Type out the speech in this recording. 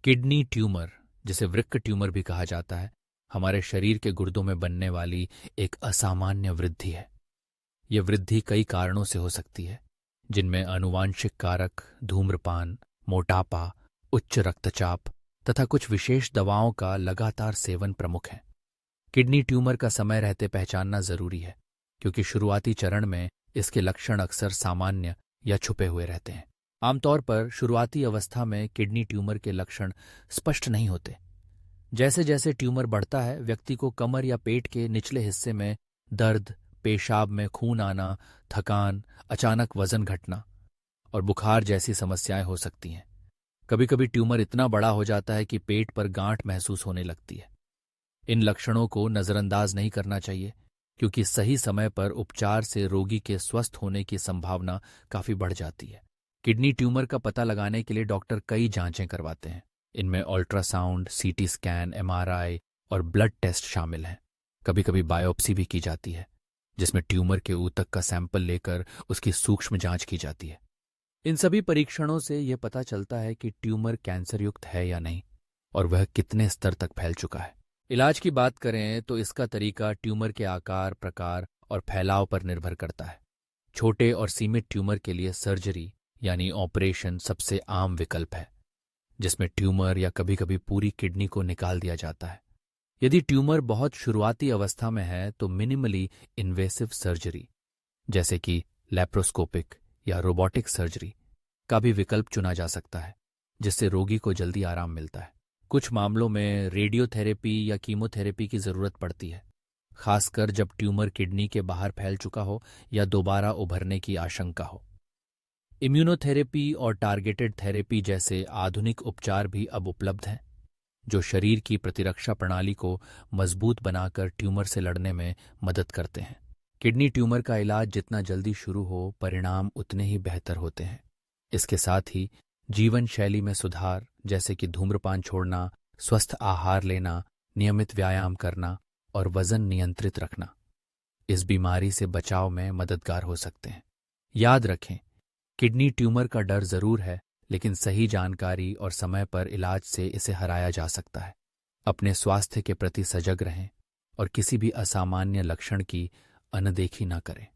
Kidney tumour, जिसे वृक्क tumour भी कहा जाता है, हमारे शरीर के गुर्दों में बनने वाली एक असामान्य वृद्धि है। यह वृद्धि कई कारणों से हो सकती है, जिनमें आनुवांशिक कारक, धूम्रपान, मोटापा, उच्च रक्तचाप तथा कुछ विशेष दवाओं का लगातार सेवन प्रमुख है। किडनी ट्यूमर का समय रहते पहचानना जरूरी है, क्योंकि शुरुआती चरण में इसके लक्षण अक्सर सामान्य या छुपे हुए रहते हैं। आमतौर पर शुरुआती अवस्था में किडनी ट्यूमर के लक्षण स्पष्ट नहीं होते। जैसे जैसे ट्यूमर बढ़ता है, व्यक्ति को कमर या पेट के निचले हिस्से में दर्द, पेशाब में खून आना, थकान, अचानक वजन घटना और बुखार जैसी समस्याएं हो सकती हैं। कभी कभी ट्यूमर इतना बड़ा हो जाता है कि पेट पर गांठ महसूस होने लगती है। इन लक्षणों को नजरअंदाज नहीं करना चाहिए, क्योंकि सही समय पर उपचार से रोगी के स्वस्थ होने की संभावना काफी बढ़ जाती है। किडनी ट्यूमर का पता लगाने के लिए डॉक्टर कई जांचें करवाते हैं। इनमें अल्ट्रासाउंड, सीटी स्कैन, एमआरआई और ब्लड टेस्ट शामिल हैं। कभी कभी बायोप्सी भी की जाती है, जिसमें ट्यूमर के ऊतक का सैंपल लेकर उसकी सूक्ष्म जांच की जाती है। इन सभी परीक्षणों से यह पता चलता है कि ट्यूमर कैंसर युक्त है या नहीं और वह कितने स्तर तक फैल चुका है। इलाज की बात करें तो इसका तरीका ट्यूमर के आकार, प्रकार और फैलाव पर निर्भर करता है। छोटे और सीमित ट्यूमर के लिए सर्जरी यानी ऑपरेशन सबसे आम विकल्प है, जिसमें ट्यूमर या कभी कभी पूरी किडनी को निकाल दिया जाता है। यदि ट्यूमर बहुत शुरुआती अवस्था में है तो मिनिमली इन्वेसिव सर्जरी, जैसे कि लैप्रोस्कोपिक या रोबोटिक सर्जरी का भी विकल्प चुना जा सकता है, जिससे रोगी को जल्दी आराम मिलता है। कुछ मामलों में रेडियोथेरेपी या कीमोथेरेपी की जरूरत पड़ती है, खासकर जब ट्यूमर किडनी के बाहर फैल चुका हो या दोबारा उभरने की आशंका हो। इम्यूनोथेरेपी और टारगेटेड थेरेपी जैसे आधुनिक उपचार भी अब उपलब्ध हैं, जो शरीर की प्रतिरक्षा प्रणाली को मजबूत बनाकर ट्यूमर से लड़ने में मदद करते हैं। किडनी ट्यूमर का इलाज जितना जल्दी शुरू हो, परिणाम उतने ही बेहतर होते हैं। इसके साथ ही जीवन शैली में सुधार, जैसे कि धूम्रपान छोड़ना, स्वस्थ आहार लेना, नियमित व्यायाम करना और वजन नियंत्रित रखना, इस बीमारी से बचाव में मददगार हो सकते हैं। याद रखें, किडनी ट्यूमर का डर जरूर है, लेकिन सही जानकारी और समय पर इलाज से इसे हराया जा सकता है। अपने स्वास्थ्य के प्रति सजग रहें और किसी भी असामान्य लक्षण की अनदेखी न करें।